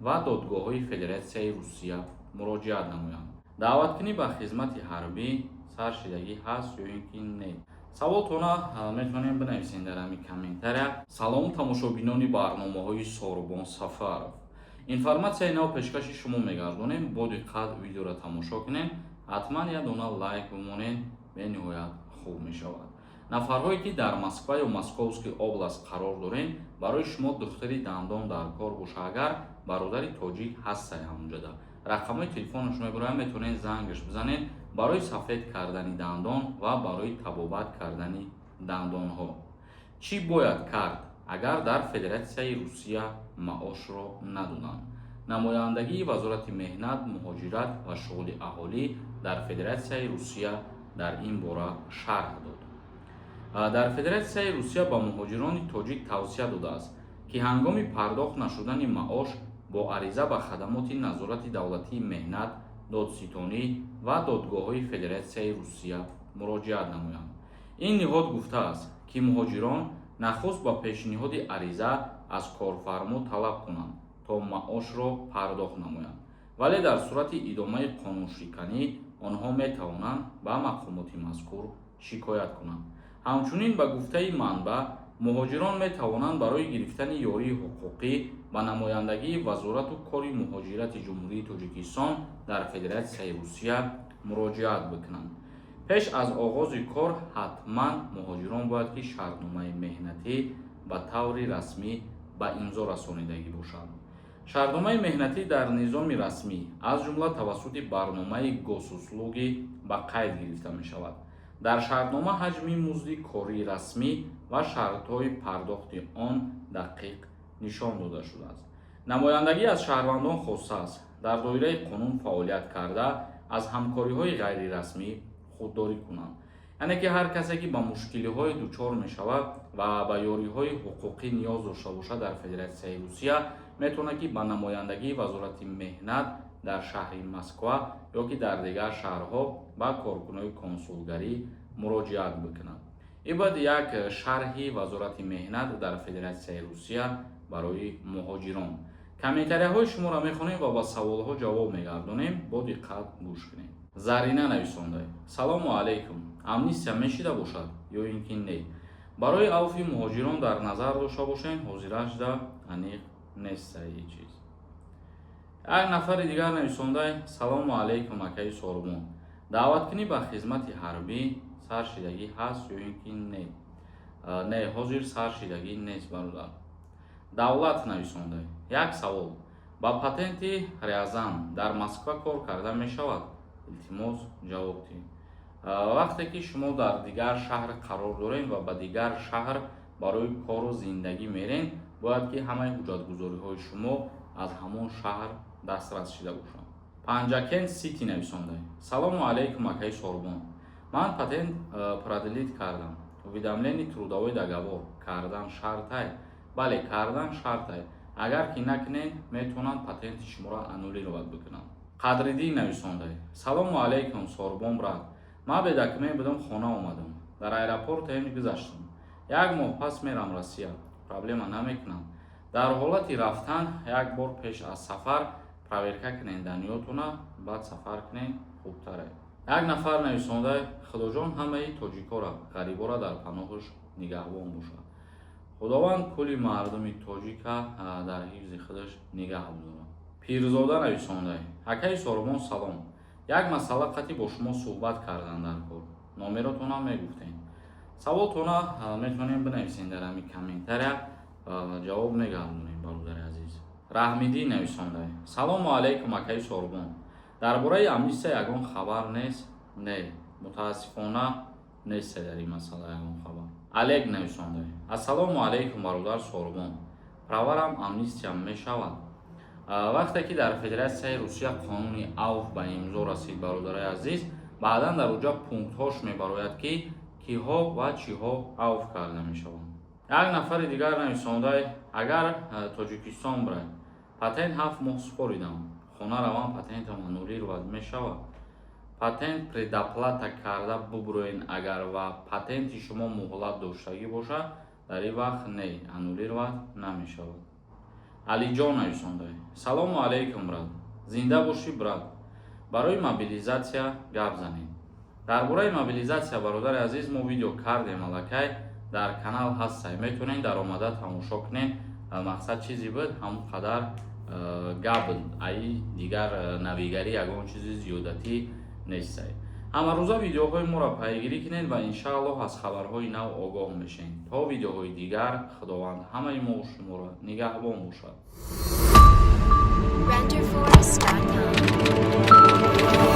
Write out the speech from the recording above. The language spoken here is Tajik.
ва додгоҳҳои Федератсияи Русия муроҷиат намоянд. даъваткунӣ ба хизмати ҳарбӣ саршидагӣ ҳаст ё ин ки не? саволтона метавонем бинависем дар ҳамин комментария. Салом тамошобинони барномаҳои Сорбон Сафаров. Информатсияи нав пешкаши шумо мегардонем. Бо диққат видеоро тамошо кунед. ҳатман як дона лайк бимонед, бениҳоят хуб мешавад. нафарҳое ки дар Москва ё Московский област қарор дорем, барои шумо духтари дандон дар кор боша, агар бародари тоҷик ҳастаи ҳамонҷода, рақамҳои телефонашро мегӯраям, метавонед зангаш бизанед барои сафед кардани дандон ва барои табобат кардани дандонҳо. чӣ бояд кард агар дар Федератсияи Русия маошро надоданд? намояндагии Вазорати меҳнат, муҳоҷират ва шуғули аҳолӣ дар Федератсияи Русия дар ин бора шарҳ дод. дар Федератсияи Русия ба муҳоҷирони тоҷик тавсия додааст, ки ҳангоми пардохт нашудани маош бо ариза ба хадамоти назорати давлатии меҳнат, додситонӣ ва додгоҳҳои Федератсияи Русия муроҷиат намоянд. ин ниҳод гуфтааст, ки муҳоҷирон нахуст ба пешниҳоди ариза аз корфармо талаб кунанд, то маошро пардохт намоянд, вале дар сурати идомаи қонуншиканӣ онҳо метавонанд ба мақомоти мазкур шикоят кунанд. ҳамчунин ба гуфтаи манбаъ, муҳоҷирон метавонанд барои гирифтани ёрии ҳуқуқӣ ба намояндагии Вазорату кори муҳоҷирати Ҷумҳурии Тоҷикистон дар Федератсияи Русия муроҷиат бикунанд. пеш аз оғози кор ҳатман муҳоҷирон бояд ки шартномаи меҳнатӣ ба таври расмӣ ба имзо расонидагӣ бошад. шартномаи меҳнатӣ дар низоми расмӣ аз ҷумла тавассути барномаи госуслугӣ ба қайд гирифта мешавад. дар шартнома ҳаҷми музди кории расмӣ ва шартҳои пардохти он дақиқ нишон дода шудааст. намояндагӣ аз шаҳрвандон хостааст дар доираи қонун фаъолият карда аз ҳамкориҳои ғайрирасмӣ худдорӣ кунанд. яъне ки ҳар касе ки ба мушкилиҳое дучор мешавад ва ба ёриҳои ҳуқуқӣ ниёз дошта бошад дар Федератсияи Русия метавонад ки ба намояндагии Вазорати меҳнат дар шаҳри Москва ё ки дар дигар шаҳрҳо ба коркунҳои консулгарӣ муроҷиат бикунад. ин бод як шарҳи Вазорати меҳнат дар Федератсияи Русия барои муҳоҷирон. комментарияҳои шуморо мехонем ва ба саволҳо ҷавоб мегардонем. бо диққат гӯш кунед. зарина нависондаи: салому алайкум. амнистия мешида бошад ё ин ки не? барои авфи муҳоҷирон дар назар дошта бошем, ҳозирашда аниқ нестаи чиз. як нафари дигар нависондаи: салому алайкум акаи Сорбон. даъваткунӣ ба хизмати ҳарбӣ саршидагӣ ҳаст ё ин ки не? не, ҳозир саршидагӣ нест бародар. давлат нависондаи: як савол. ба патенти Рязан дар Москва кор карда мешавад? илтимос ҷавоб диҳед. вақте ки шумо дар дигар шаҳр қарор дорем ва ба дигар шаҳр барои кору зиндагӣ мерем, бояд ки ҳамаи ҳуҷҷатгузориҳои шумо аз ҳамон шаҳр дастрас шуда бошад. панҷакен сити нависондаи: салому алайкум акаи Сорбон. ман патент продлит кардам. уведомлени трудовой договор кардан шартай? бале, кардан шартай. агар ки накунед, метавонанд патенти шуморо аннулировать бикунанд. қадриддин нависондаи: салому алайкум Сорбон брат. ман бе документ будам, хона омадам. дар аэропорт ҳамиш гузаштам. як моҳ пас мерам Россия. проблема намекунам. дар ҳолати рафтан як бор пеш аз сафар проверка кунед даниётона, баъд сафар кунед, хубтаре. як нафар нависондаи: худоҷон ҳамаи тоҷикора, ғарибора дар паноҳаш нигаҳбон бошад. худованд кулли мардуми тоҷика дар ҳифзи худаш нигаҳ бидорад. пирзода нависондаи: акаи Сорбон салом. як масъала қати бо шумо суҳбат кардан дар кор. номеротона мегуфтем. саволтона метавонем бинависем дар ҳамин комментария, ҷавоб мегардонем бародари азиз. раҳмиддин нависондаи: салому алайкум акаи Сорбон. дар бораи амнистия ягон хабар нест? не, мутаассифона нест дар ин масъала ягон хабар. алег нависондаи: ассалому алайкум бародар Сорбон. праварам амнистия мешавад? вақте ки дар Федератсияи Русия қонуни авф ба имзо расид бародари азиз, баъдан дар уҷа пунктҳош мебарояд ки киҳо ва чиҳо авф карда мешаванд. як нафари дигар нависондаи: агар Тоҷикистон бирай, патент 7 моҳ супоридам, хона равам, патентам аннулировать мешавад? патент предоплата карда бубуроен, агар ва патенти шумо муҳлат доштагӣ бошад, дар ин вақт не, аннулировать намешавад. Алиҷон нависонда. Салому алайкум брат. Зинда бошӣ брат. Барои мобилизатсия гап занед. Дар бораи мобилизатсия бародари азиз мо видео кардем аллакай дар канал ҳастай. Метавонед дар омада тамошо кунед. Мақсад чизи буд ҳамон қадар гап буд. Ай дигар навигари ягон чизи зиёдатӣ нестай. Ҳамарӯза видеоҳои моро пайгирӣ кунед ва иншааллоҳ аз хабарҳои нав огоҳ мешавед. То видеоҳои дигар худованд ҳамаи мо шуморо нигаҳбон бошад. renderforest.com